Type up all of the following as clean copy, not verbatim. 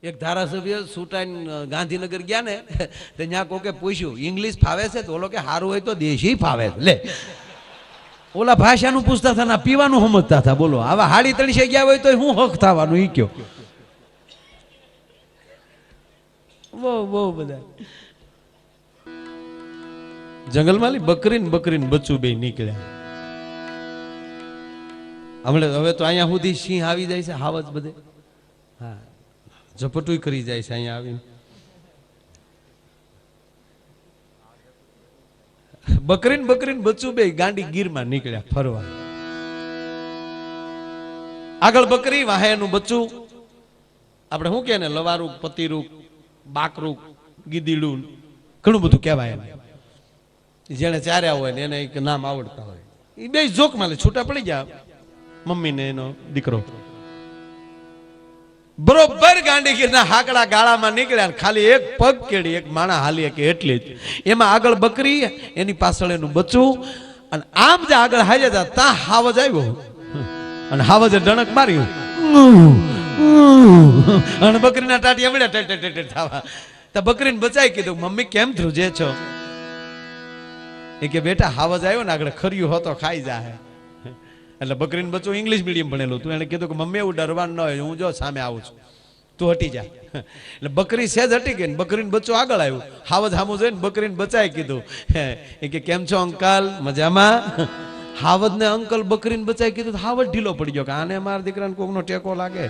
એક ધારાસભ્ય સુટાઈને ગાંધીનગર ગયા ને તો ત્યાં કોકે પૂછ્યું ઇંગ્લિશ ફાવે છે તો ઓલો કે સારું હોય તો દેશી ફાવે લે ઓલા ભાષાનું પૂછતા હતા ના પીવાનું સમજતા હતા બોલો આવા હાડી તળીસે ગયા હોય તો હું હક થવાનું ઈ કયો બહુ બધા જંગલમાં બકરીને બચ્ચું બે નીકળ્યા હમણાં હવે તો અહીંયા સુધી સિંહ આવી જાય છે હાવજ બધે હા ઝપટું કરી જાય છે અહીંયા આવીને બકરીને બચ્ચું બે ગાંડી ગીરમાં નીકળ્યા ફરવા આગળ બકરી વાહેનું બચ્ચું આપણે શું કે ને લવારું પતીરું બાકરું ગીદીડું ઘણું બધું કહેવાય જેને ચાર્યા હોય ને એને એક નામ આવડતા હોય એ બે જોકમાં લે છૂટા પડી ગયા મમ્મી ને એનો દીકરો બરોબર ગાંડીગીરના હાકડા ગાળામાં નીકળ્યા ખાલી એક પગ કેડી એક માણા હાલી કે એટલી જ એમાં આગળ બકરી એની પાછળ એનું બચ્ચું અને આમ જે આગળ હાલ્યા હતા ત્યાં હાવજ આવ્યો અને હાવજે ડણક માર્યું અને બકરીના ટાટિયા મળ્યા થવા તો બકરીને બચાઈ કીધું મમ્મી કેમ ધ્રુજે છો એ કે બેટા હાવજ આવ્યો ને આગળ ખર્યું હોતો ખાઈ જાય એટલે બકરીને બચ્ચું ઇંગ્લિશ મીડિયમ ભણેલું તું એને કીધું કે મમ્મી એવું ડરવાનું ન હોય હું જો સામે આવું છું તું હટી જા એટલે બકરી સેજ હટી ગઈ ને બકરીને બચ્ચું આગળ આવ્યું હાવજ સામું જોઈને બકરીને બચાઈ કીધું એ કે કેમ છો અંકલ મજામાં હાવજ ને અંકલ બકરીને બચાઈ કીધું હાવજ ઢીલો પડી ગયો કે આને મારા દીકરાને કોકનો ટેકો લાગે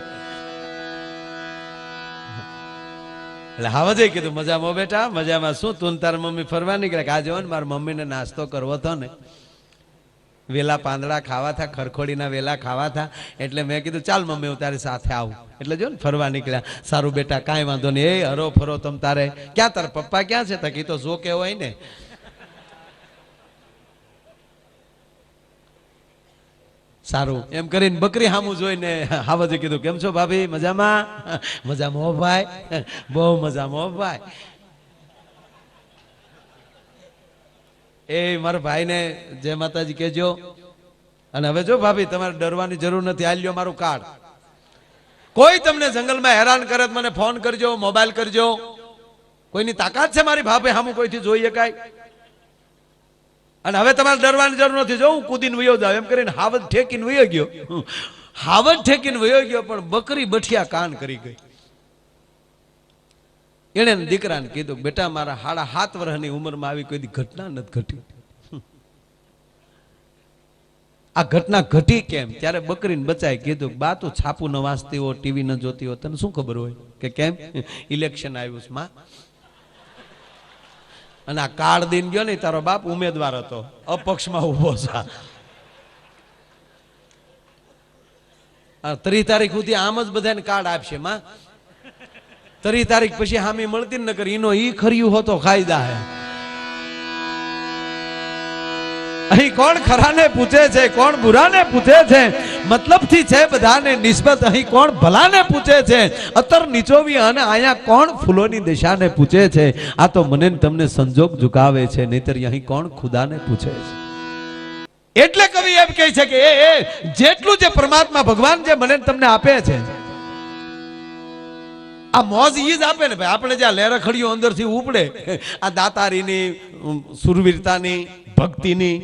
એટલે હાવજે કીધું મજામાં બેટા મજામાં શું તું તાર મમ્મી ફરવા નીકળ્યા કે આ જો ને મારા મમ્મીને નાસ્તો કરવો હતો ને વેલા પાંદડા ખાવા થા ખરખોડીના વેલા ખાવા થા એટલે મેં કીધું ચાલ મમ્મી હું તારી સાથે આવું એટલે જો ને ફરવા નીકળ્યા સારું બેટા કાંઈ વાંધો નહીં એ હરો ફરો તમ તારે ક્યાં તારા પપ્પા ક્યાં છે તકી તો જો કે હોય ને સારું એમ કરીને બકરી સામું જોઈને હાવજે કીધું કેમ છો ભાભી મજામાં મજામાં હો ભાઈ બહુ મજામાં હો ભાઈ એ મારા ભાઈને જય માતાજી કહેજો અને હવે જો ભાભી તમારે ડરવાની જરૂર નથી આ લ્યો મારું કાર્ડ કોઈ તમને જંગલમાં હેરાન કરે મને ફોન કરજો મોબાઈલ કરજો કોઈની તાકાત છે મારી ભાભી સામું કોઈથી જોઈ શકાય અને હવે તમારે ડરવાની જરૂર નથી જો હું કૂદીને વયો જાવ એમ કરીને હાવજ ઠેકીને વયો ગયો હાવજ ઠેકીને વયો ગયો પણ બકરી બઠિયા કાન કરી ગઈ એને દીકરાને કીધું બેટા મારા 7.5 વર્ષની ઉંમરમાં આવી કોઈ ઘટના નથી ઘટી આ ઘટના ઘટી કેમ ત્યારે બકરીને બચાઈ કીધું બા તું છાપું ન વાંચતી હો ટીવી ન જોતી હો તને શું ખબર હોય કે કેમ ઇલેક્શન આવ્યું છે માં અને આ કાર્ડ દઈને ગયો ને તારો બાપ ઉમેદવાર હતો અપક્ષમાં ઉભો છે 30 તારીખ સુધી આમ જ બધાને કાર્ડ આપશે માં 30 તારીખ પછી હામી મળતી ન કરી ઈનો ઈ ખર્યું હોતો ખાઈ જાય અહીં કોણ ખરાને પૂછે છે કોણ બુરાને પૂછે છે મતલબથી છે બધાને નિસ્બત અહીં કોણ ભલાને પૂછે છે અતર નીચોવી અને આયા કોણ ફૂલોની દિશાને પૂછે છે આ તો મને તમને સંજોગ ઝુકાવે છે નહીતર અહીં કોણ ખુદાને પૂછે છે એટલે કવિ એમ કહે છે કે એ જેટલું જે પરમાત્મા ભગવાન જે મને તમને આપે છે આ મોજ ઈ જ આપે ને ભાઈ આપણે જ્યાં લેરખડીઓ અંદરથી ઉપડે આ દાતારીની સુરવીરતાની ભક્તિની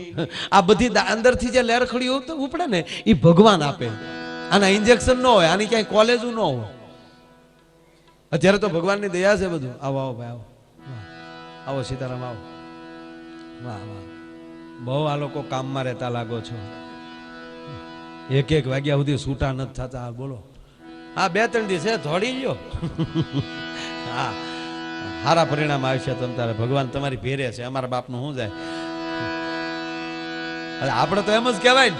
આ બધી અંદરથી જે લેરખડીઓ ઉપડે ને એ ભગવાન આપે આના ઇન્જેક્શન ન હોય આની ક્યાંય કોલેજ ન હોય અત્યારે તો ભગવાનની દયા છે બધું આવો આવો ભાઈ આવો આવો સીતારામ આવો વાહ વાહ બહુ આ લોકો કામમાં રહેતા લાગો છો 1 વાગ્યા સુધી છૂટા નથી થતા બોલો હા 2-3 દિવસે થોડી ગયો હા સારા પરિણામ આવશે તમ તારે ભગવાન તમારી ભેરે છે અમારા બાપનું શું જાય આપણે તો એમ જ કહેવાય ને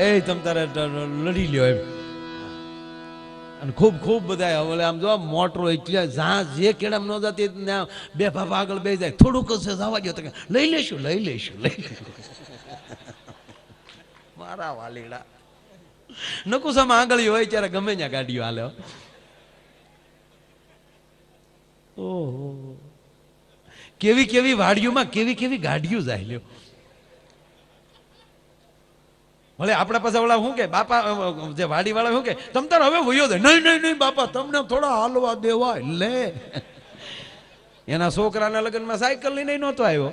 એ તમ તારે લડી લ્યો એમ અને ખૂબ ખૂબ બધા ઓલે આમ જો મોટરો એટલે જ્યાં જે કેળામ ન જતી ત્યાં 2 ભાભા આગળ બે જાય થોડુંક જ જવા ગયો તો લઈ લેશું મારા વાલીડા નકુસામાં આંગળી હોય ત્યારે ગમે ત્યાં ગાડીઓ હાલે ઓહો કેવી વાડીઓમાં કેવી ગાડીઓ જાય લ્યો ભલે આપણા પાસે ઓલા શું કે બાપા જે વાડી વાળા શું કે તમ તાર હવે વયો દે. નહીં નહીં નહીં બાપા, તમને થોડા હાલવા દેવાય. લે, એના છોકરાના લગ્નમાં સાયકલ લઈને નહોતો આવ્યો.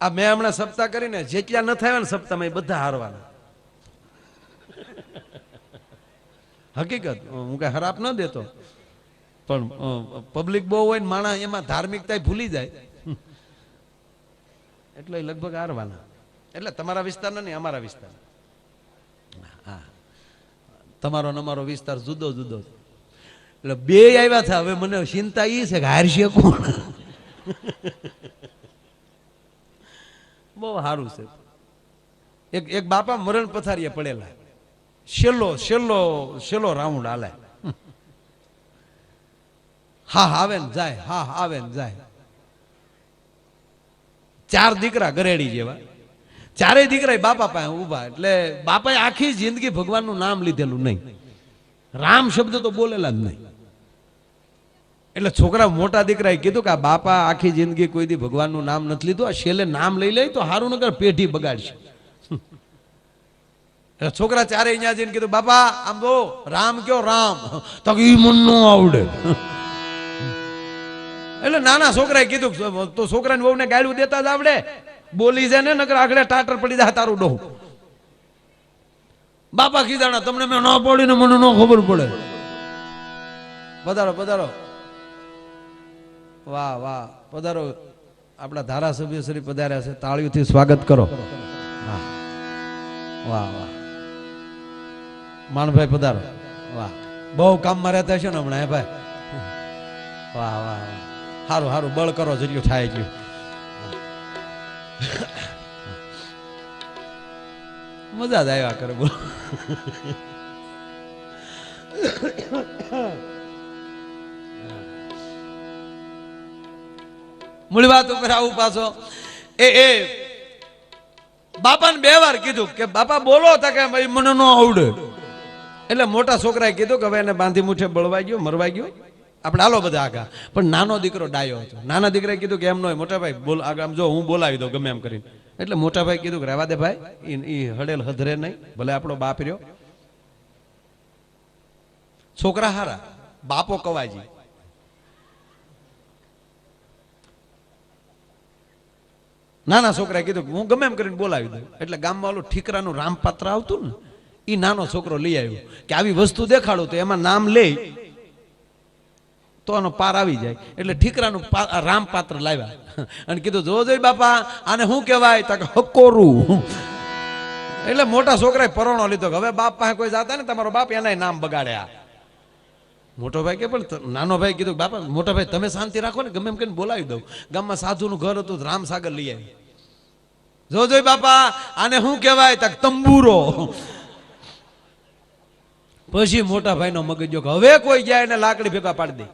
આ મેં હમણાં સપ્તાહ કરીને જેટલા ન થયા ને સપ્તાહમાં એ બધા હારવાના. હકીકત, હું કઈ હરાપ ન દેતો, પણ પબ્લિક બહુ હોય ને માણસ એમાં ધાર્મિકતા ભૂલી જાય એટલે લગભગ હારવાના. એટલે તમારા વિસ્તારના નહીં, અમારા વિસ્તાર. હા, તમારો ને અમારો વિસ્તાર જુદો જુદો. એટલે બે આવ્યા હતા. હવે મને ચિંતા એ છે કે હારશે કોણ. બહુ સારું છે. એક બાપા મરણ પથારીએ પડેલા, છેલ્લો રાઉન્ડ હાલે. હા આવે ને જાય, હા આવે ને જાય. 4 દીકરા ગરેડી જેવા, 4 દીકરા બાપા પાસે ઉભા. એટલે બાપાએ આખી જિંદગી ભગવાનનું નામ લીધેલું નહીં, રામ શબ્દ તો બોલેલા જ નહીં. એટલે છોકરા મોટા દીકરાએ કીધું કે આ બાપા આખી જિંદગી કોઈ દી ભગવાનનું નામ નથી લીધું, આ છેલ્લે નામ લઈ લે તો હારું નગર પેઢી બગાડશે. એટલે છોકરા 4 અહીંયા જઈને કીધું બાપા આમ બો રામ કયો રામ, તો ઈ મન નો આવડે. એટલે નાના છોકરાએ કીધું તો છોકરાને વહુને ગાળું દેતા જ આવડે, બોલી જાય ને નકર આગળ ટાટર પડી જાય તારું ડોહ. બાપા કીધા તમને મેં ન પડી ને મને ન ખબર પડે. પધારો પધારો, વાહ વાહ, પધારો. આપણા ધારાસભ્ય શ્રી પધાર્યા છે, તાળીઓથી સ્વાગત કરો. વાહ વાહ વાહ, માણભાઈ પધારો. વાહ, બહુ કામમાં રહેતા છે ને હમણાં હે ભાઈ. વાહ વાહ વાહ, સારું સારું, બળ કરો જર્યું થાય ગયું. મજા જ આવ્યા કરે. બોલો, મૂળ વાત ઉપર આવું પાછો. એ બાપાને 2 વાર કીધું કે બાપા બોલો હતા કે ભાઈ મને ન આવડે. એટલે મોટા છોકરાએ કીધું કે હવે એને બાંધી મુઠે બળવાઈ ગયો, મરવાઈ ગયો, આપણે હાલો બધા આગા. પણ નાનો દીકરો ડાયો હતો. નાના દીકરાએ કીધું કે એમ ન હોય મોટા ભાઈ, બોલ આગળ જો હું બોલાવી દઉં ગમે એમ કરીને. એટલે મોટા ભાઈ કીધું કે રહેવા દે ભાઈ, ઈ હડેલ હધરે નહીં, ભલે આપણો બાપ રહ્યો. છોકરા હારા, બાપો કવાજી. નાના છોકરાએ કીધું હું ગમે એમ કરીને બોલાવી દઉં. એટલે ગામમાં ઓલું ઠીકરાનું રામપાત્ર આવતું ને, એ નાનો છોકરો લઈ આવ્યો કે આવી વસ્તુ દેખાડું તો એમાં નામ લે તો આનો પાર આવી જાય. એટલે ઠીકરાનું રામપાત્ર લાવ્યા અને કીધું જો જોઈ બાપા આને શું કહેવાય, તો હકોરું. એટલે મોટા છોકરાએ પરોણો લીધો કે હવે બાપ પાસે કોઈ જાતા ને તમારો બાપ એના નામ બગાડ્યા. મોટો ભાઈ કે પણ નાનો ભાઈ કીધું બાપા મોટા ભાઈ તમે શાંતિ રાખો ને, ગમે એમ કરીને બોલાવી દઉં. ગામમાં સાધુનું ઘર હતું, રામસાગર લઈ આવી. જો જોઈ બાપા આને શું કહેવાય, તક તંબુરો. પછી મોટા ભાઈ નો મગજ જો હવે કોઈ જાય એને લાકડી ભેગા પાડી દે.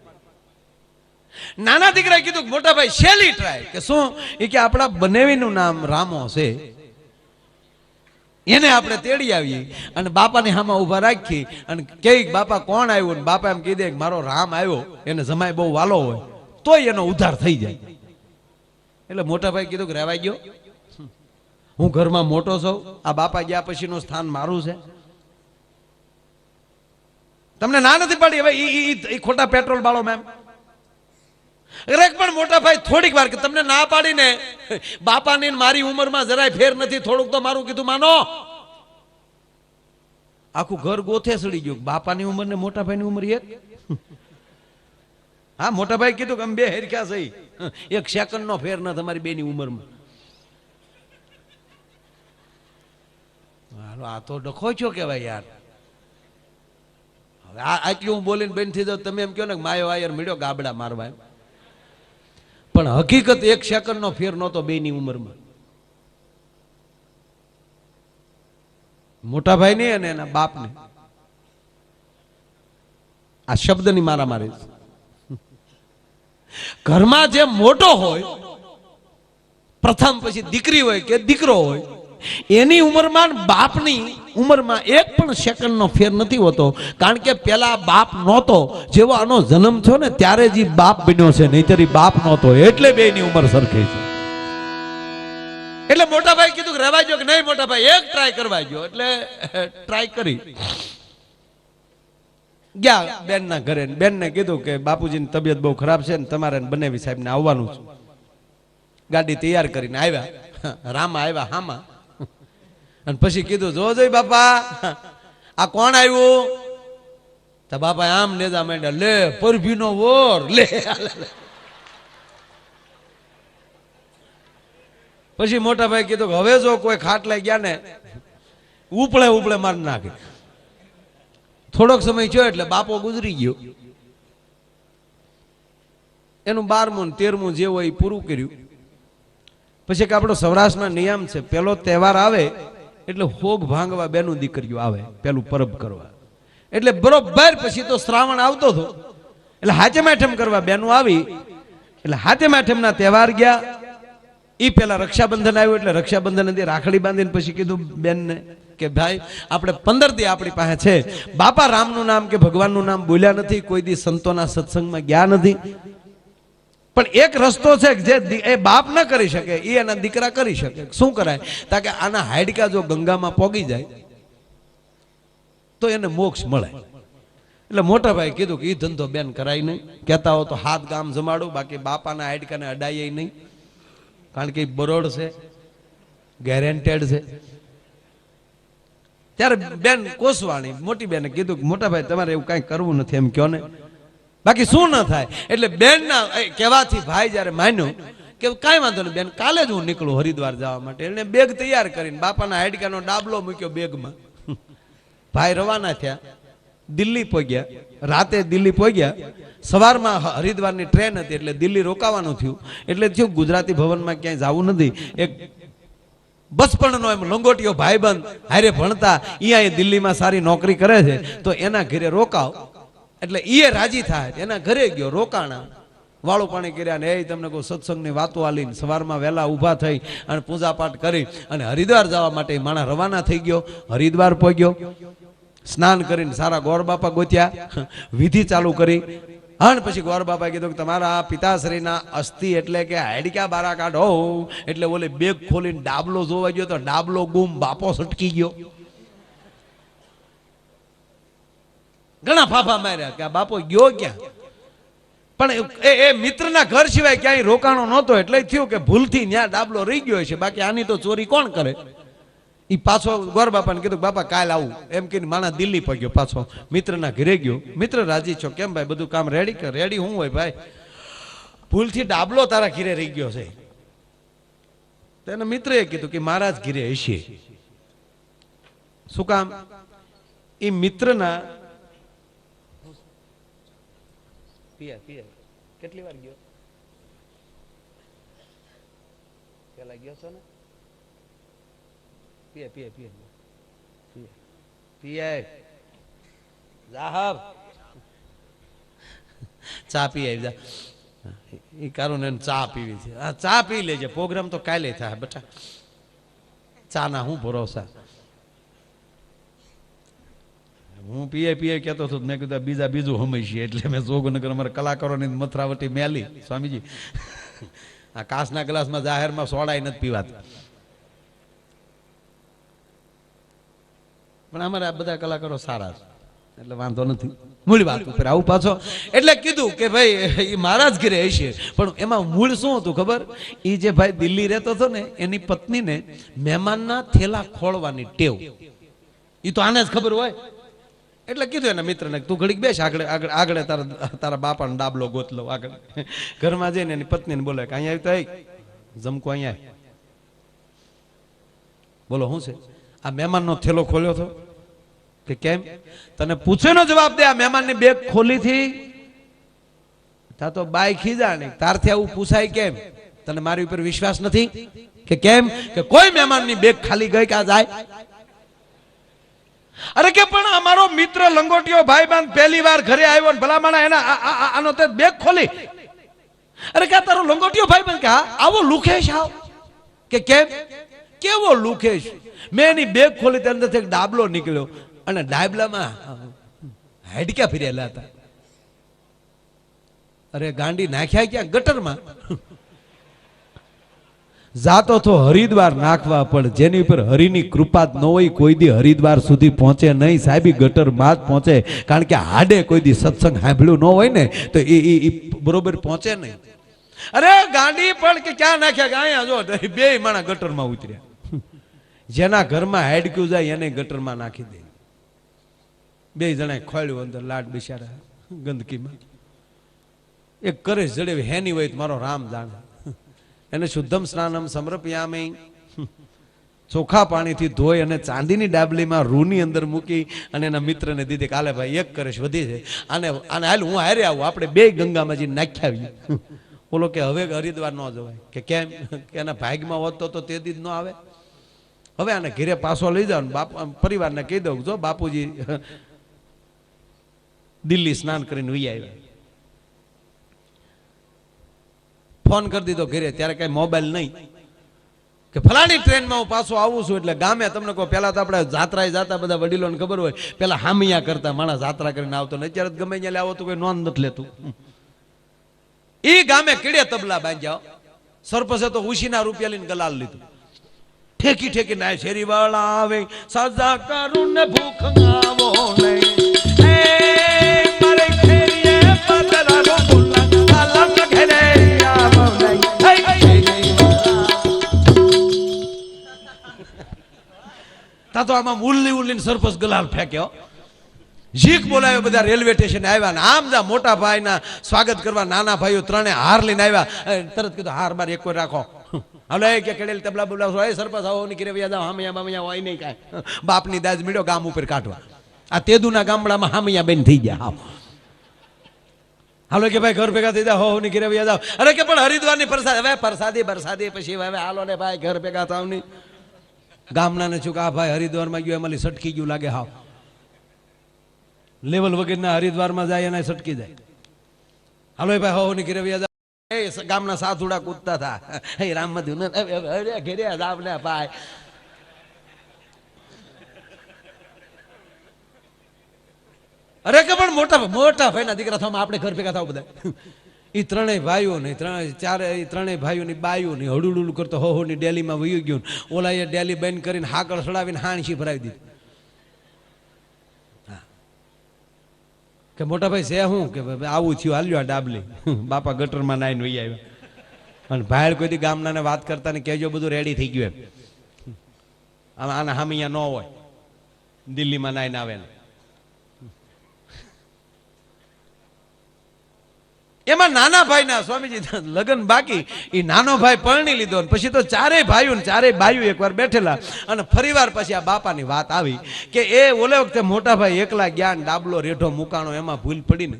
નાના દીકરાએ કીધું મોટા ભાઈ શેલી ટ્રાય, કે શું? એ કે આપણા બનેવીનું નામ રામો છે, એને આપણે તેડી આવીએ અને બાપાની સામે ઉભા રાખી અને કે બાપા કોણ આવ્યું, ને બાપા એમ કીધે મારો રામ આવ્યો, એને જમાય બહુ વાલો હોય તોય એનો ઉદ્ધાર થઈ જાય. એટલે મોટા ભાઈ કીધું કે રહેવાઈ ગયો, હું ઘરમાં મોટો છું, આ બાપા ગયા પછીનું સ્થાન મારું છે. તમને ના નથી પાડી હવે ઈ ખોટા પેટ્રોલ બાળો મેમ. પણ મોટા ભાઈ થોડીક વાર કે તમને ના પાડીને બાપાની મારી ઉંમરમાં જરાય ફેર નથી, થોડુંક તો મારું કીધું માનો. આખું ઘર ગોથે સડી ગયું. બાપાની ઉંમર ને મોટા ભાઈની ઉંમર એક. હા, મોટા ભાઈ કીધું કે અમે બે હેરખ્યા સહી, 1 સેકન્ડ નો ફેર ના તમારી બેની ઉંમરમાં. હાલો, આ તો ડખો છો કેવાય યાર. હવે આટલું હું બોલીને બેન થઈ જાઉં, તમે એમ કહો ને માયો આયર મળ્યો ગાબડા મારવા એમ. પણ હકીકત 1 સેકન્ડ નો ફેર નહોતો બેની ઉંમરમાં. મોટા ભાઈ ને અને એના બાપ ને આ શબ્દની મારામારી. ઘરમાં જે મોટો હોય, પ્રથમ પછી દીકરી હોય કે દીકરો હોય, એની ઉંમરમાં બાપની ઉંમરમાં 1 પણ સેકન્ડ નો ફેર નથી હોતો. કારણ કે પેલા બાપ નહોતો, જેવો આનો જન્મ થયો ને ત્યારે જ બાપ બન્યો છે, નહીતર બાપ નહોતો. એટલે બેની ઉંમર સરખી છે. એટલે મોટા ભાઈ કીધું કે રહેવા જો કે નહીં મોટા ભાઈ એક ટ્રાય કરવા ગયો એટલે ટ્રાય કરી ગયા બેન ના ઘરે. બેન ને કીધું કે બાપુજીની તબિયત બહુ ખરાબ છે ને તમારે બનેવી સાહેબ ને આવવાનું છે. ગાડી તૈયાર કરીને આવ્યા. રામા આવ્યા હામાં અને પછી કીધું જો જોઈ બાપા આ કોણ આવ્યું? તો બાપા આમ નેજા માંડ્યા, લે પરભીનો વોર લે. પછી મોટા ભાઈ કીધું કે હવે જો કોઈ ખાટલે ગયા ને ઉપળે ઉપળે મારી નાખે. થોડોક સમય થયો એટલે બાપો ગુજરી ગયો. એનું 12મું ને 13મું જે હોય એ પૂરું કર્યું. પછી કે આપણો સૌરાષ્ટ્રમાં નિયમ છે, પેલો તહેવાર આવે એટલે હોગ ભાંગવા બેનું દીકરીઓ આવે પેલું પરબ કરવા. એટલે બરોબર પછી તો શ્રાવણ આવતો હતો એટલે હાથે માઠમ કરવા બેનું આવી. એટલે હાથે માઠમના તહેવાર ગયા. એ પેલા રક્ષાબંધન આવ્યું એટલે રક્ષાબંધન હતી રાખડી બાંધીને પછી કીધું બેનને કે ભાઈ આપણે 15 દી આપણી પાસે છે. બાપા રામનું નામ કે ભગવાનનું નામ બોલ્યા નથી, કોઈ દી સંતોના સત્સંગમાં ગયા નથી, પણ એક રસ્તો છે જે એ બાપ ન કરી શકે એ એના દીકરા કરી શકે. શું કરાય? તાકે આના હાડકા જો ગંગામાં પોગી જાય તો એને મોક્ષ મળે. એટલે મોટા ભાઈ કીધું કે એ ધંધો બેન કરાય નહીં. કહેતા હો તો 7 ગામ જમાડું, બાકી બાપાના હાડકાને અડાય નહીં, કારણ કે બરોડ છે, ગેરેન્ટેડ છે. ત્યારે બેન કોસવાણી મોટી બેને કીધું કે મોટા ભાઈ તમારે એવું કઈ કરવું નથી એમ કયો ને, બાકી શું ન થાય. એટલે બેન ના કહેવાથી ભાઈ જયારે માન્યો કે કાંઈ વાંધો નહીં બેન, કાલે જ હું નીકળું હરિદ્વાર જવા માટે. એને બેગ તૈયાર કરીને બાપાના હાડકાનો ડાબલો મૂક્યો બેગમાં. ભાઈ રવાના થયા, દિલ્હી પહોંચ્યા. રાતે દિલ્હી પહોંચ્યા, સવારમાં હરિદ્વારની ટ્રેન હતી એટલે દિલ્હી રોકાવાનું થયું. એટલે થયું ગુજરાતી ભવનમાં ક્યાંય જવું નથી. એક બચપણનો એમ લંગોટીયો ભાઈબંધ હારે ભણતા અહીંયા દિલ્હીમાં સારી નોકરી કરે છે તો એના ઘરે રોકાવ. એટલે એ રાજી થાય, એના ઘરે ગયો, રોકાણા, વાળું પાણી કર્યા ને એ તમને કોઈ સત્સંગની વાતો આલીને સવારમાં વહેલા ઊભા થઈ અને પૂજા પાઠ કરી અને હરિદ્વાર જવા માટે માણસ રવાના થઈ ગયો. હરિદ્વાર પહોંચ્યો, સ્નાન કરીને સારા ગોર બાપા ગોત્યા, વિધિ ચાલુ કરી. અને પછી ગોર બાપાએ કીધું કે તમારા પિતાશ્રીના અસ્થિ એટલે કે હાડકા બારા કાઢો. એટલે ઓલે બેગ ખોલીને ડાબલો જોવા ગયો તો ડાબલો ગુમ, બાપો સટકી ગયો. ઘણા ફાફા માર્યા કે આ બાપો ગયો ક્યાં, પણ એ મિત્રના ઘર સિવાય ક્યાંય રોકાણો નહોતો એટલે થયું કે ભૂલથી ન્યા ડાબલો રહી ગયો છે, બાકી આની તો ચોરી કોણ કરે. એ પાછો ગોર બાપાને કીધું બાપા કાલ આવું એમ કહીને માણા દિલ્હી પગ્યો, પાછો મિત્રના ઘરે ગયો. મિત્ર રાજી છો? કેમ ભાઈ બધું કામ રેડી કર? રેડી હું હોય ભાઈ, ભૂલથી ડાબલો તારા ઘીરે રહી ગયો છે. તેના મિત્રએ કીધું કે મારા જ ઘીરે હશે. શું કામ? એ મિત્રના કેટલી વાર ગયો? પેલા ગયો છો ને? પીએ પીએ પીએ પીએ પીએ સાહેબ ચા પી આવી જા. એ કારણ એને ચા પીવી છે. હા ચા પી લેજે, પ્રોગ્રામ તો કાલે થાય બેટા. ચા ના હું ભરોસા. હું પીએ પીએ કહેતો હતો, મેં કીધું બીજું હંમેશા એટલે મેં જોગનગર અમારા કલાકારોની મથરાવટી મેલી સ્વામીજી આ કાચના ગ્લાસમાં જાહેરમાં સોડાઈ નથી પીવાતા. પણ અમારે આ બધા કલાકારો સારા છે એટલે વાંધો નથી. મૂળ વાત ઉપર આવું પાછો એટલે કીધું કે ભાઈ એ મારા જ ઘરે હશે. પણ એમાં મૂળ શું હતું ખબર? એ જે ભાઈ દિલ્હી રહેતો હતો ને એની પત્નીને મહેમાનના થેલા ખોળવાની ટેવ. એ તો આને જ ખબર હોય એટલે કીધું એના મિત્રને તું ઘડીક બેસ, આગળ આગળ આગળ તારા બાપાનો ડાબલો ગોતલો. આગળ ઘરમાં જઈને એની પત્નીને બોલે કે અહીંયા આવી તો જમકો અહીંયા બોલો શું છે? આ મહેમાનનો થેલો ખોલ્યો હતો કે કેમ? તને પૂછેનો જવાબ દે. આ મહેમાનની બેગ ખોલી થી તા તો બાઈ ખીજાણી, તારથી આવું પૂછાય કેમ? તને મારી ઉપર વિશ્વાસ નથી કે કેમ? કે કોઈ મહેમાનની બેગ ખાલી ગઈ કે આ જાય? અરે કે પણ અમારો મિત્ર લંગોટીયો ભાઈબંધ પહેલી વાર ઘરે આવ્યો ને ભલામણા એના આનો તે બેગ ખોલી. અરે કે તારો લંગોટીયો ભાઈબંધ કે હા આવો લુખેશ આવ કે કેમ? કેવો લુખેશ? મેં એની બેગ ખોલી તેની અંદર એક ડાબલો નીકળ્યો અને ડાબલામાં હાડકા ફિરેલા હતા. અરે ગાંડી નાખ્યા ક્યાં? ગટરમાં. જાતો તો હરિદ્વાર નાખવા પણ જેની ઉપર હરિની કૃપા જ ન હોય કોઈ દી હરિદ્વાર સુધી પહોંચે નહીં સાહેબ. ગટર માં જ પહોંચે, કારણ કે હાડે કોઈ દી સત્સંગ સાંભળ્યું ન હોય ને તો એ બરોબર પહોંચે નહીં. અરે ગાંડી પણ કે ક્યાં નાખ્યા, અહીંયા જો બે માણા ગટરમાં ઉતર્યા. જેના ઘરમાં હેડક્યુ જાય એને ગટરમાં નાખી દે. બે જણા ખોળ્યું અંદર લાડ બિચારા ગંદકીમાં. એક કરે જડે હેની હોય તો મારો રામ જાણે. એને શુદ્ધમ સ્નાનમ સમર્પયામિ, ચોખા પાણીથી ધોઈ અને ચાંદીની ડાબલીમાં રૂની અંદર મૂકી અને એના મિત્રને દીધી. કાલે ભાઈ એક કરે વધી છે, આને આને હાલ હું હારે આવું, આપણે બે ગંગામાં જઈને નાખી આવીએ. બોલો કે હવે હરિદ્વાર ન જવાય. કે કેમ? કે એના ભાગમાં હોત તો તે દી જ ન આવે. હવે આને ઘેરે પાછો લઈ જાવ ને બાપ પરિવારને કહી દઉં, જો બાપુજી દિલ્હી સ્નાન કરીને ઉઈ આવ્યા. ફોન કરી દીધો ઘરે, ત્યારે કઈ મોબાઈલ નહીં. કે ફલાણી ટ્રેનમાં હું પાછો આવું છું. એટલે ગામે તમને કહો, પેલા તો આપણે જાત્રાએ જાતા, બધા વડીલોને ખબર હોય, પેલા હામિયા કરતા માણસ જાત્રા કરીને આવતો ને. અત્યારે ગમે ત્યાં આવો તો કોઈ નોંધ નથી લેતું. એ ગામે કીડે તબલા બાંધ્યા. સરપંચે તો ઉશીના રૂપિયા લઈને ગલાલ લીધું. ઠેકી ઠેકી ના શેરી વાળા આવે, સજા કરું ને ભૂખ આવો નહીં. તા તો આમાં ઉલ્લી ઉલ્લીને સરપંચ ગલાલ ફેંક્યો. ઝીક બોલાવ્યો, બધા રેલવે સ્ટેશન આવ્યા ને આમ જા મોટા ભાઈના સ્વાગત કરવા નાના ભાઈઓ ત્રણે હાર લઈને આવ્યા. તરત કીધું હાર બાર એક રાખો. હાલો એ કે કેડેલ તબલા બોલાવશો, એ સરપંચ આવો ની કિરે વ્યા જાવ, હામિયા બામિયા હોય નહીં કાંઈ. બાપની દાજ મળ્યો ગામ ઉપર કાઢવા. આ તેદુના ગામડામાં હામિયા બેન થઈ ગયા. હાવ હાલો કે ભાઈ ઘર ભેગા થઈ જાવ, હો ની કિરે વ્યા જાવ. અરે કે પણ હરિદ્વારની પ્રસાદ, હવે પ્રસાદી બરસાદી પછી હવે હાલો ને ભાઈ ઘર ભેગા થાવ નહીં. ગામના ને છું કે આ ભાઈ હરિદ્વારમાં ગયો એમાં સટકી ગયું લાગે. હાવ લેવલ વગેરેના હરિદ્વારમાં જાય અને સટકી જાય. હાલો ભાઈ હો ની ઘેરે વ્યા જાવ. એ ગામના સાધુડા કૂદતા હતા, હે રામ મધુ ઘેરે જાવ ને ભાઈ. અરે કે પણ મોટા ભાઈના દીકરા થવા આપણે ઘર ભેગા થાવ બધા. એ ત્રણેય ભાઈઓ ને ત્રણેય ભાઈઓની બાઈઓ ને હડુડું કરતો હો ની ડેલીમાં વયું ગયું. ઓલા એ ડેલી બંધ કરીને હાકળ સડાવીને હાણસી ભરાવી દીધી. કે મોટા ભાઈ છે હું? કે આવું થયું, હાલ્યો આ ડાબલી. બાપા ગટરમાં નાઈને વહી આવ્યા. અને ભાઈ કોઈ દી ગામના વાત કરતા ને કહેજો બધું રેડી થઈ ગયું એમ. આના હામિયા ન હોય, દિલ્હીમાં નાઈને આવે ને. એમાં નાના ભાઈ ના સ્વામીજી લગ્ન બાકી. એ નાનો ભાઈ પરણી લીધો. પછી તો ચારેય ભાઈઓ ને ચારેય બાઈઓ એકવાર બેઠેલા અને ફરીવાર પછી આ બાપાની વાત આવી કે એ ઓલે વખતે મોટા ભાઈ એકલા ગયા, ડાબલો રેઢો મુકાણો, એમાં ભૂલ પડીને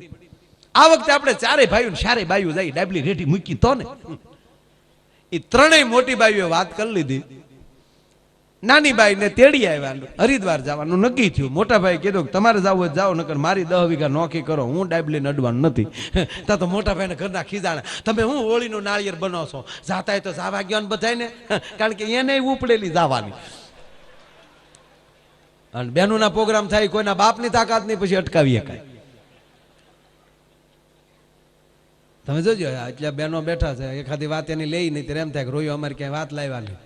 આ વખતે આપણે ચારેય ભાઈઓ ને ચારેય બાઈઓ જાય ડાબલી રેઢી મૂકી તો ને. એ ત્રણેય મોટી બાઈઓ વાત કરી લીધી. નાની બાઈ ને તેડી આવ્યા. હરિદ્વાર જવાનું નક્કી થયું. મોટા ભાઈ કીધું તમારે જવું હોય જાઓ, નકર મારી 10 વીઘા નોખી કરો, હું ડાબલીને અડવાનું નથી. તા તો મોટા ભાઈને ઘરના ખીજાણા, તમે હું હોળીનું નાળિયેર બનાવશો? જાતા તો જાવા ગયો ને બધાને, કારણ કે એને ઉપડેલી જવાની. અને બેનુના પ્રોગ્રામ થાય, કોઈના બાપની તાકાત નહીં પછી અટકાવીએ કાંઈ. તમે જોજો એટલે બેનો બેઠા છે, એખાદી વાત એની લઈ નહીં ત્યારે એમ થાય કે રોયો અમારે ક્યાંય વાત લાવવાની.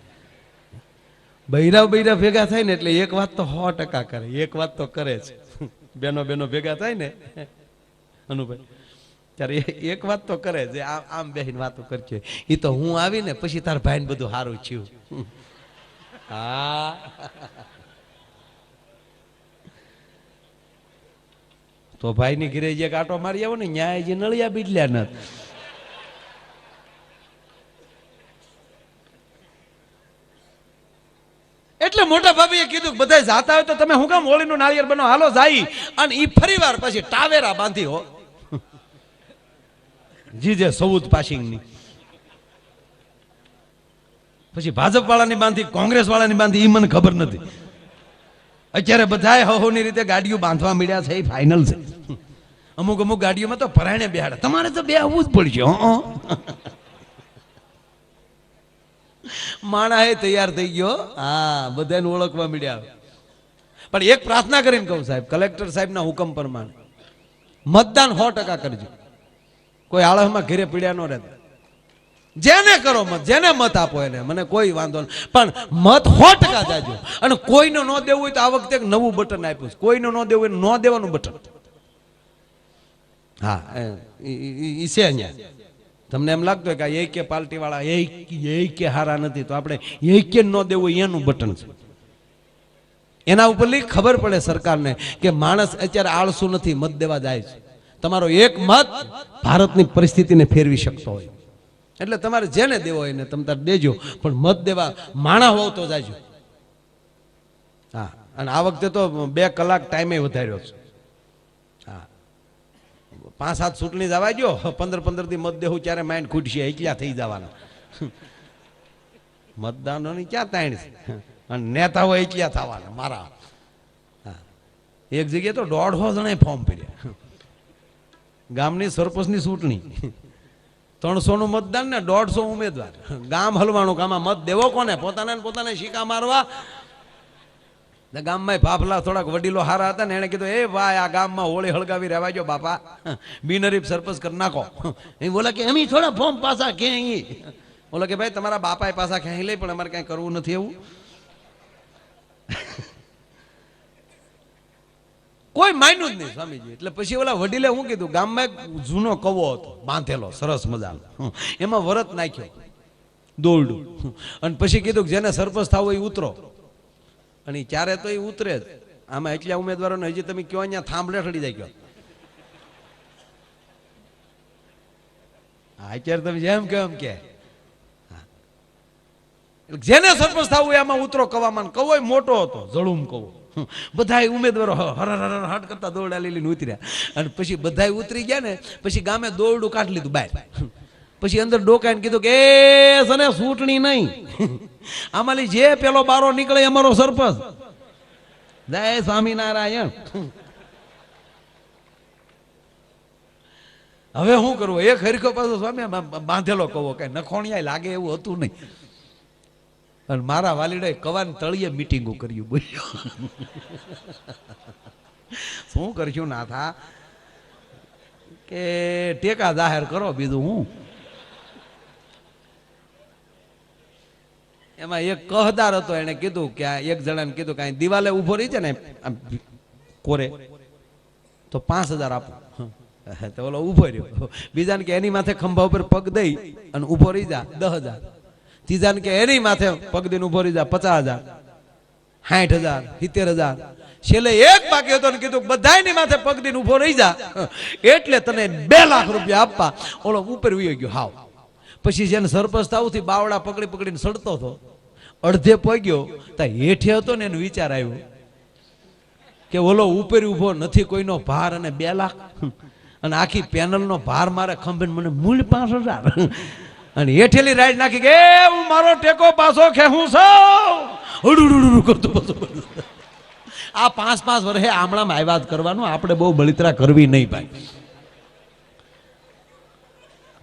બૈરા ભેગા થાય ને એટલે એક વાત તો 100% કરે, એક વાત તો કરે છે. બેનો ભેગા થાય ને અનુભાઈ, ત્યારે એક વાત તો કરે છે. આમ બેહીને વાતો કરશે. એ તો હું આવી ને પછી તાર ભાઈને બધું સારું થયું. હા તો ભાઈ ની ઘરે જે કાંટો મારી આવો ને ન્યાય જે નળિયા બીજલ્યા નથી. એટલે મોટા ભાભીએ કીધું બધા જાતા હોય તો તમે હું કામ હોળીનું નાળિયેર બનાવો, હાલો જાય. અને ઈ ફરીવાર પછી ટાવેરા બાંધી હો જીજે સૌદ પાસિંગની. પછી ભાજપ વાળાની બાંધી, કોંગ્રેસ વાળાની બાંધી, ઈ મને ખબર નથી. અત્યારે બધાએ હોની રીતે ગાડીઓ બાંધવા મળ્યા છે, એ ફાઇનલ છે. અમુક ગાડીઓમાં તો પરાયણે બેહાડે. તમારે તો બે આવવું જ પડશે. માણા એ તૈયાર થઈ ગયો. હા, બધાને ઓળખવા મળ્યા. પણ એક પ્રાર્થના કરીને કહું સાહેબ, કલેક્ટર સાહેબના હુકમ પ્રમાણે મતદાન 100% કરજો. કોઈ આળસમાં ઘરે પીડ્યા ન રહેતા. જેને કરો મત, જેને મત આપો એને, મને કોઈ વાંધો નહીં, પણ મત 100% જાજો. અને કોઈને ન દેવું હોય તો આ વખતે એક નવું બટન આપ્યું છે, કોઈને ન દેવું હોય ન દેવાનું બટન. હા, એ છે અહીંયા. તમને એમ લાગતું હોય કે એકે પાર્ટી વાળા એકે હારા નથી, તો આપણે એકે ન દેવું એનું બટન છે. એના ઉપરથી ખબર પડે સરકારને કે માણસ અત્યારે આળસુ નથી, મત દેવા જાય છે. તમારો એક મત ભારતની પરિસ્થિતિને ફેરવી શકતો હોય. એટલે તમારે જેને દેવો હોય ને તમે તાર દેજો, પણ મત દેવા માણા હોવ તો જાજો. હા, અને આ વખતે તો 2 કલાક ટાઈમે વધાર્યો છે. હા, 5-7 ચૂંટણી જવા દો, 15-15 દી મત દેવું ત્યારે માઇન્ડ ખૂટશે, એકલા થઈ જવાના. મતદાનોની ક્યાં તાણ છે, અને નેતાઓ એકલા થવાના મારા. હા, એક જગ્યાએ તો 150 જણાએ ફોર્મ ભર્યા. ગામની સરપંચની ચૂંટણી, 300 નું મતદાન ને 150 ઉમેદવાર. ગામ હલવાનું, આમાં મત દેવો કોને? પોતાને શીકા મારવા. ગામમાં ફાફલા થોડાક વડીલો હારા હતા ને, એને કીધું એ ભાઈ આ ગામમાં હોળી હળગાવી રહેવા જો બાપા, બિનહરીફ સરપંચ કરી નાખો. એ બોલા કે એમ થોડા ફોર્મ પાછા ક્યાંય. બોલો કે ભાઈ તમારા બાપા પાછા ક્યાંય લે, પણ અમારે કઈ કરવું નથી એવું. કોઈ માન્યું જ નહીં સ્વામીજી. એટલે પછી ઓલા વડીલે શું કીધું, ગામમાં એક જૂનો કવો હતો બાંધેલો સરસ મજાનો, એમાં વરત નાખ્યો દોરડું, અને પછી કીધું જેને સરપંચ થાવ એ ઉતરો. અને ક્યારે તો એ ઉતરે જ. આમાં એટલા ઉમેદવારોને હજી તમે કયો અહીંયા થાંભલે ઠડી જાય ગયો. હા, અત્યારે તમે જેમ કેમ કે જેને સરપંચ થવું હોય આમાં ઉતરો કવામાં. કવો મોટો હતો, જળુમ કવો. બધા ઉમેદવારો હટ કરતા દોરડા લઈને ઉતર્યા. અને પછી બધા ઉતરી ગયા ને પછી ગામે દોરડું કાઢી લીધું બહાર. પછી અંદર ડોકાઈને કીધું કે એ સને ચૂંટણી નહીં, આમાંથી જે પેલો બારો નીકળે અમારો સરપંચ. જય સ્વામિનારાયણ. હવે શું કરવું? એક હરીખો પાછો સ્વામી બાંધેલો કહો, કઈ નખોણિયા લાગે એવું હતું નહીં. અને મારા વાલીડે કવાન તળિયે મીટિંગો કર્યું. બોલ્યો શું કરશું ના થા કે ટેકા જાહેર કરો, બીજું હું. એમાં એક કહદાર હતો, એને કીધું કે આ એક જણાને કીધું કે દિવાલે ઉભો રહી છે ને કોરે તો 5000 આપો. તો ઓલો ઉભો રહ્યો. બીજાને કે એની માથે ખંભા ઉપર પગ દઈ અને ઉભો રહી જા 10000. ત્રીજાને કે એની માથે પગ દઈને ઉભો રહી જા 50000, 60000, 70000. છેલ્લે એક બાકી હતો ને કીધું બધાની માથે પગ દઈને ઉભો રહી જા એટલે તને 2 લાખ રૂપિયા આપવા. ઓલો ઉપર વયો ગયો હાવ. પછી જેને સરપંચ થાવથી બાવડા પકડીને સડતો હતો, અડધે પગ્યો તો હેઠે હતો ને એને વિચાર આવ્યો કે ઓલો ઉપર ઉભો નથી, કોઈનો ભાર, અને 2 લાખ, અને આખી પેનલનો ભાર મારે ખંભે, મને મૂળ 5000. અને હેઠેલી રાઈડ નાખી કે હું મારો ટેકો પાછો ખેહું છું કરતો. આ 5-5 વર્ષે આમણામાં આવ્યા જ કરવાનું, આપણે બહુ બળિતરા કરવી નહીં ભાઈ.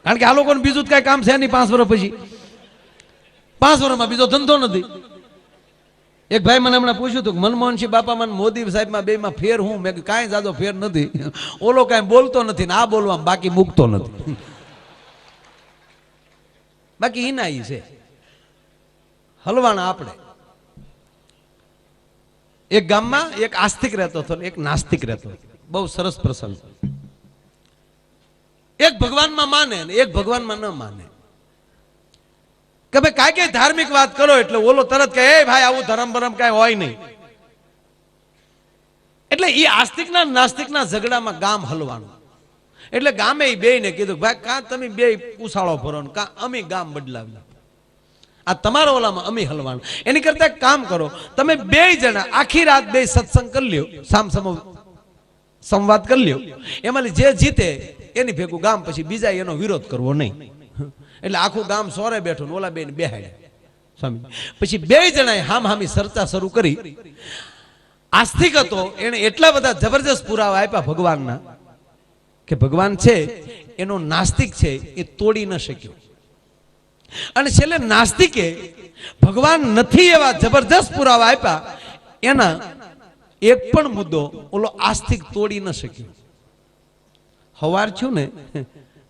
કારણ કે આ લોકોને બીજું કઈ કામ છે નહીં. 5 વર્ષ પછી, 5 વર્ષમાં બીજો ધંધો નથી. એક ભાઈ મને હમણાં પૂછ્યું હતું કે મનમોહનસિંહ બાપામાં મોદી સાહેબમાં બેમાં ફેર હું? મેં કાંઈ જાજો ફેર નથી. ઓલો કાંઈ બોલતો નથી ને આ બોલવામાં બાકી મૂકતો નથી. બાકી હિના ઈ છે હલવાના. આપણે એક ગામમાં એક આસ્તિક રહેતો હતો, એક નાસ્તિક રહેતો હતો. બહુ સરસ પ્રસંગ. એક ભગવાનમાં માને ને એક ભગવાનમાં ન માને. કે ભાઈ કાંઈ કઈ ધાર્મિક વાત કરો એટલે ઓલો તરત કહે એ ભાઈ આવું ધર્મ બરમ કાંઈ હોય નહીં. એટલે એ આસ્તિકના નાસ્તિકના ઝઘડામાં ગામ હલવાનું. એટલે ગામે એ બેયને કીધું ભાઈ કાં તમે બે ઉછાળો ભરો ને કાં અમે ગામ બદલાવી. આ તમારો ઓલામાં અમે હલવાનું. એની કરતા એક કામ કરો, તમે 2 જણા આખી રાત 2 સત્સંગ કરી લ્યો, સામસામો સંવાદ કરી લ્યો. એમાંથી જે જીતે એની ભેગું ગામ, પછી બીજા એનો વિરોધ કરવો નહીં. એટલે આખું ગામ સોરે બેઠું ને ઓલા બેન બેહાડ્યા સ્વામી. પછી 2 જણાએ હામહામી ચર્ચા શરૂ કરી. આસ્તિક હતો, એને એટલા બધા જબરજસ્ત પુરાવા આપ્યા ભગવાનના કે ભગવાન છે એનો નાસ્તિક છે એ તોડી ન શક્યો. અને છેલ્લે નાસ્તિકે ભગવાન નથી એવા જબરજસ્ત પુરાવા આપ્યા, એના એક પણ મુદ્દો ઓલો આસ્તિક તોડી ન શક્યો. હવાર થયું ને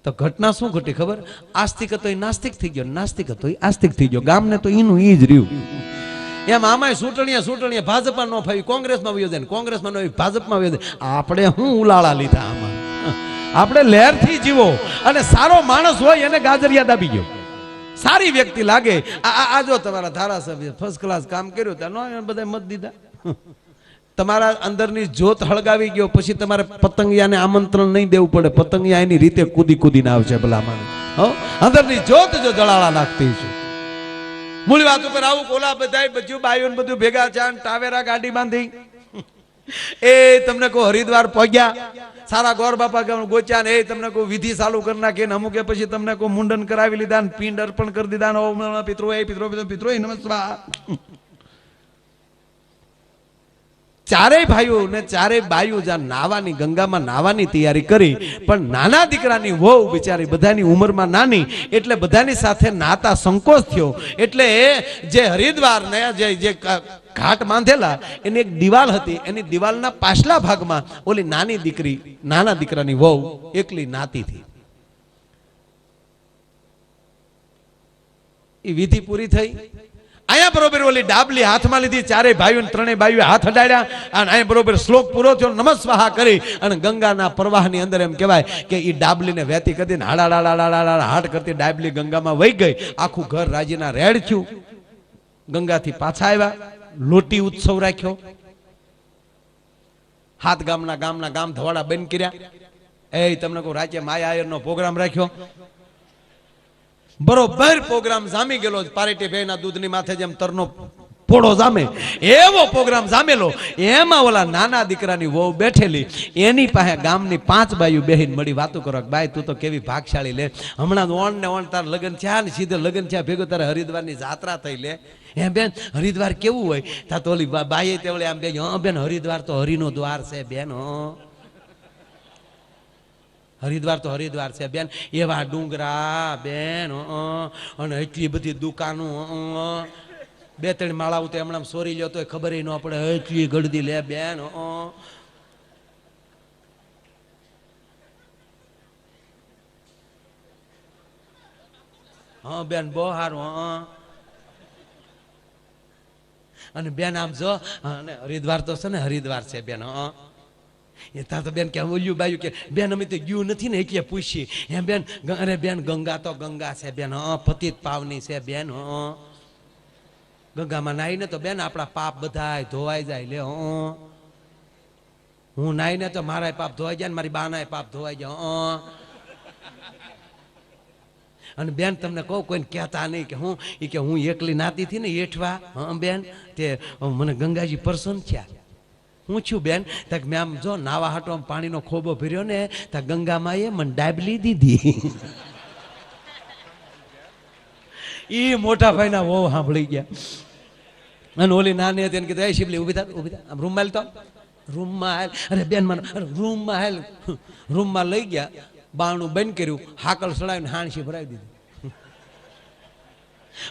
તો ઘટના શું ઘટી ખબર? આસ્તિક હતો એ નાસ્તિક થઈ ગયો, નાસ્તિક હતો એ આસ્તિક થઈ ગયો. ગામને તો એનું ઈ જ રહ્યું. એમ આમાંય ચૂંટણીએ ભાજપમાં ન ફાવી કોંગ્રેસમાં વયો જાય, કોંગ્રેસમાં ન ભાજપમાં વયો જાય. આપણે હું ઉલાળા લીધા આમાં? આપણે લહેરથી જીવો, અને સારો માણસ હોય એને ગાજરિયા દાબી ગયો. સારી વ્યક્તિ લાગે, આ જો તમારા ધારાસભ્ય ફર્સ્ટ ક્લાસ કામ કર્યું ત્યાં બધા મત દીધા. તમારા અંદરની જ્યોત હળગાવી ગયો પછી તમારે પતંગિયાને આમંત્રણ નહીં દેવું પડે. પતંગિયા એની રીતે કૂદીને આવશે ભલામાં. અંદરની જ્યોત જો જળાળા નાખતી છે. મૂળ વાત ઉપર આવું કોલા બધાય બધું બાયું બધું ભેગા છે, ટાવેરા ગાડી બાંધી એ તમને કહો હરિદ્વાર પહોંચ્યા, સારા ગોર બાપા ગોચ્યા ને એ તમને કહું વિધિ ચાલુ કરી નાખી ને અમુકે પછી તમને કહું મુંડન કરાવી લીધા ને પિંડ અર્પણ કરી દીધા. પિતૃ પિતૃ નમસ્કાર. ચારેય ભાઈઓ ને ચારેય બાયુ જ્યાં નાવાની ગંગામાં નાવાની તૈયારી કરી, પણ નાના દીકરાની વહુ બિચારી બધાની ઉંમરમાં નાની એટલે બધાની સાથે નાતા સંકોચ થયો. એટલે જે હરિદ્વાર ને જે ઘાટ બાંધેલા એની એક દિવાલ હતી, એની દિવાલના પાછલા ભાગમાં ઓલી નાની દીકરી નાના દીકરાની વહુ એકલી નાતી હતી. એ વિધિ પૂરી થઈ. અહીંયા બરોબર ઓલી ડાબલી હાથમાં લીધી, ચારેય ભાઈઓ ત્રણેય ભાઈઓ હાથ અડાડ્યા અને અહીંયા બરોબર શ્લોક પૂરો થયો, નમસ્વાહા કરી અને ગંગાના પ્રવાહની અંદર એમ કહેવાય કે એ ડાબલીને વહેતી કરી હાડા હાડ કરતી ડાબલી ગંગામાં વહી ગઈ. આખું ઘર રાજીના રેડ થયું. ગંગાથી પાછા આવ્યા, લોટી ઉત્સવ રાખ્યો, 7 ગામના ગામ ધવાડા બંધ કર્યા. એ તમને કહું રાજ્ય માયા આયરનો પ્રોગ્રામ રાખ્યો. બરોબર પ્રોગ્રામ જામી ગયેલો. પારેટી ભાઈના દૂધની માથે જેમ તરનો પોળો જામે એવો પ્રોગ્રામ જામેલો. એમાં ઓલા નાના દીકરાની વહુ બેઠેલી, એની પાસે ગામની 5 બાયું બેહીન મળી વાતો કરો. બાઈ તું તો કેવી ભાગશાળી લે, હમણાં ઓણ ને ઓણ તાર લગ્ન થયા ને સીધે લગ્ન થયા ભેગો તારે હરિદ્વારની જાત્રા થઈ લે. એમ બેન હરિદ્વાર કેવું હોય? તા તો ઓલી બાઈએ તેવડે આમ બે બેન હરિદ્વાર તો હરિનો દ્વાર છે બેન. હરિદ્વાર તો હરિદ્વાર છે બેન, એવા ડુંગરા બેન અને એટલી બધી દુકાનો, 2-3 માળાઓ તો હમણાં સોરી લ્યો તો ખબર ન પડે, એટલી ગળદી લે બેન. હા બેન બહુ સારું. અને બેન આમ જો હરિદ્વાર તો છે ને હરિદ્વાર છે બેન. એ તા તો બેન કે ઓલ્યું બાયું કે બેન અમે તો ગયું નથી ને એટલે પૂછીએ. એમ બેન અરે બેન ગંગા તો ગંગા છે બેન, પતિત પાવની છે બેન. ગંગામાં નાહીને તો બેન આપણા પાપ બધા ધોવાઈ જાય લે. હું નાહીને તો મારા પાપ ધોવાઈ જાય ને મારી બાના પાપ ધોવાઈ જાય. અને બેન તમને કહું કોઈને કહેતા નહીં કે હું એકલી નાતી હતી ને એઠવા. બેન તે મને ગંગાજી પ્રસન્ન થયા. હું છું બેન? તક મેં આમ જો નાવા હાટો પાણીનો ખોબો ભર્યો ને તા ગંગામાં એ મને ડાબલી દીધી. એ મોટા ભાઈના વહુ સાંભળી ગયા. અને ઓલી નાની હતી એને કીધું એ શિવલી ઉભી થા આમ રૂમમાં તો રૂમમાં. અરે બેન મને રૂમમાં રૂમમાં લઈ ગયા, બારણું બંધ કર્યું, હાકલ સડાવીને હાણસી ભરાવી દીધી.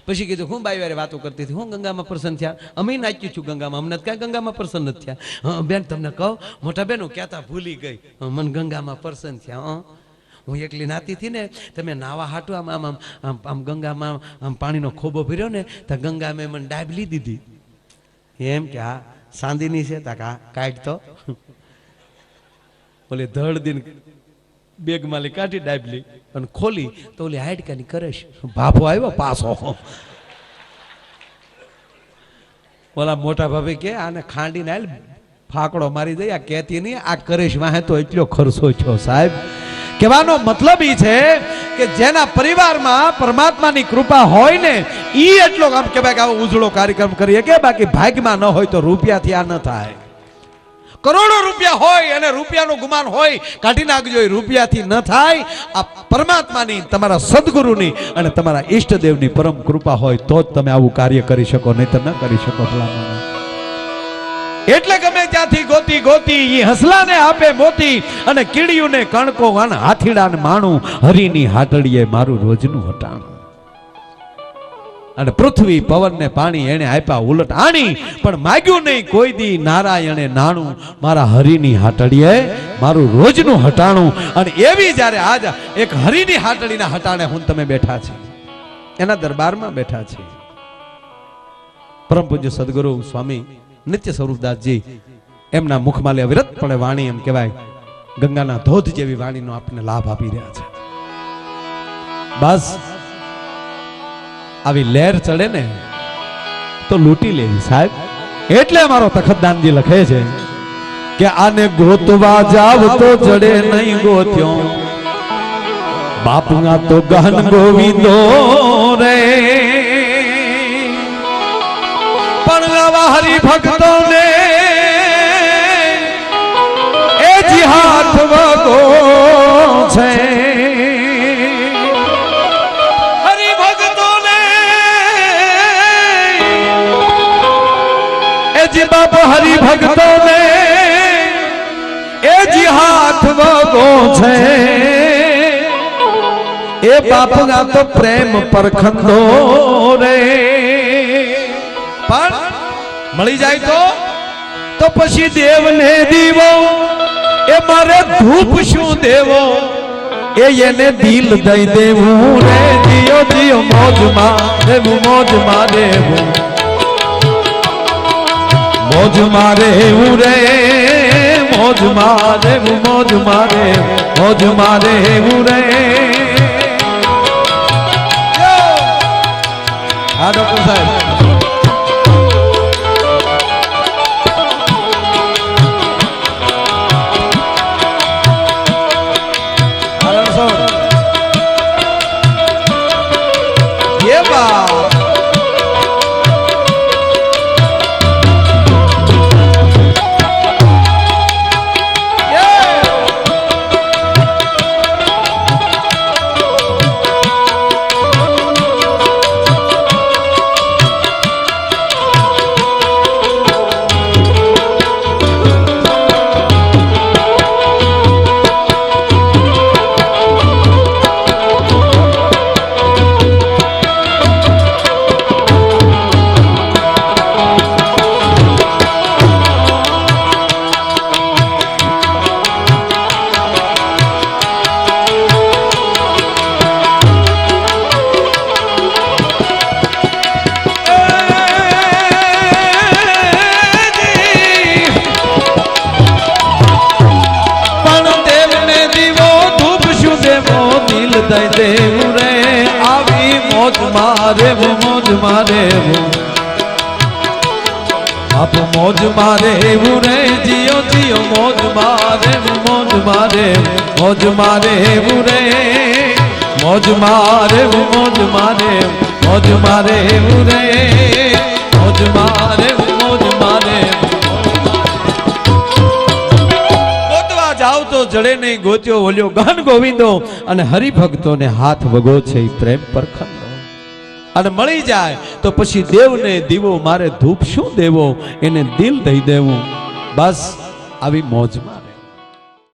પછી કીધું હું બાઈ વારે વાતો કરતી હતી, હું ગંગામાં પ્રસન્ન થયા. અમે નાચ્યું છું ગંગામાં, અમને કઈ ગંગામાં પ્રસન્ન નથી થયા. બેન તમને કહું મોટા બેન હું કહેતા ભૂલી ગઈ, મને ગંગામાં પ્રસન્ન થયા. હું એકલી નાતી હતી ને તમે નાવા હાટું આમ આમ આમ આમ ગંગામાં આમ પાણીનો ખોબો ભર્યો ને તો ગંગા મેં મને ડાબલી દીધી. એમ કે હા સાંદીની છે તા કા કાઢ તો ઓલી ધડ દિન બેગમાં કાઢી ડાબલી અને ખોલી તો ઓલી હાડકાની કરેશ ભાભો આવ્યો પાછો. ઓલા મોટા ભાભી કે આને ખાંડીને આલ ફાકડો મારી દઈ. આ કહેતી નહીં આ કરેશ વાહે તો એટલો ખર્ચો છો સાહેબ. કહેવાનો મતલબ એ છે કે જેના પરિવારમાં પરમાત્માની કૃપા હોય ને ઈ એટલો આમ કહેવાય કે આવો ઉજળો કાર્યક્રમ કરીએ કે બાકી ભાગ્યમાં ન હોય તો રૂપિયાથી આ ન થાય. કરોડો રૂપિયા હોય અને રૂપિયાનું ગુમાન હોય કાઢી નાખજો, એ રૂપિયાથી ન થાય. આ પરમાત્માની તમારા સદગુરુની અને તમારા ઈષ્ટદેવની પરમ કૃપા હોય તો જ તમે આવું કાર્ય કરી શકો, નહીં તો ન કરી શકો. એટલે ગમે ત્યાંથી ગોતી ગોતી ઈ હસલાને આપે મોતી અને કીડીયુંને કણકો અને હાથીડાને માણું હરીની હાટડીએ મારું રોજનું હટાણું. અને પૃથ્વી પવન ને પાણી એને આપ્યા ઉલટ આણી, પણ માગ્યું નહીં કોઈ દી નારાયણે નાણું, મારા હરિની હાટડીએ મારું રોજનું હટાણું. અને એવી જ્યારે આજ એક હરિની હાટડીના હટાણે હું તમે બેઠા છે, એના દરબારમાં બેઠા છે. પરમ પૂજ્ય સદગુરુ સ્વામી નિત્ય સ્વરૂપદાસજી એમના મુખમાં અવિરતપણે વાણી, એમ કહેવાય ગંગાના ધોધ જેવી વાણીનો આપણને લાભ આપી રહ્યા છે. બસ આવી લહેર ચડે ને તો લૂંટી લેવી સાહેબ. એટલે અમારો તખતદાનજી લખે છે કે આને ગોતવા જાવ તો જડે નહીં ગોત્યો, બાપુના તો ગહન ગોવિંદો રે. પણ આવા હરિભક્તો ને એ જી હાથ વગો છે. બાપ હરિભક્તો ને એ જી હાથ વગો છે. એ બાપના તો પ્રેમ પરખંદો રે. પણ મળી જાય તો પછી દેવને દીવો, એ મારે ધૂપ શું દેવો, એ એને દિલ દઈ દેવું રે. દિયો દિયો મોજમાં દેવું, મોજમાં દેવું, મોજ મારે એવું રે. મોજ મારે મોજ મારે મોજ મારે એવું રે. હા ડોક્ટર સાહેબ, દઈ દેવું રે. આવી મોજ મારે મોજ મારે બાપ, મોજ મારે એવું રે. જીઓ જીઓ મોજ મારે મોજ મારે મોજ મારે એવું રે. મોજ મારે મોજ મારે મોજ મારે એવું રે. મોજ મારે મોજ મારે. જાવ તો જડે નહીં ગોત્યો ઓલ્યો ગહન ગોવિંદો. અને હરિભક્તોને હાથ વગો છે પ્રેમ પરખંદો. અને મળી જાય તો પછી દેવને દીવો, મારે ધૂપ શું દેવો, એને દિલ દઈ દેવું. બસ આવી મોજમાં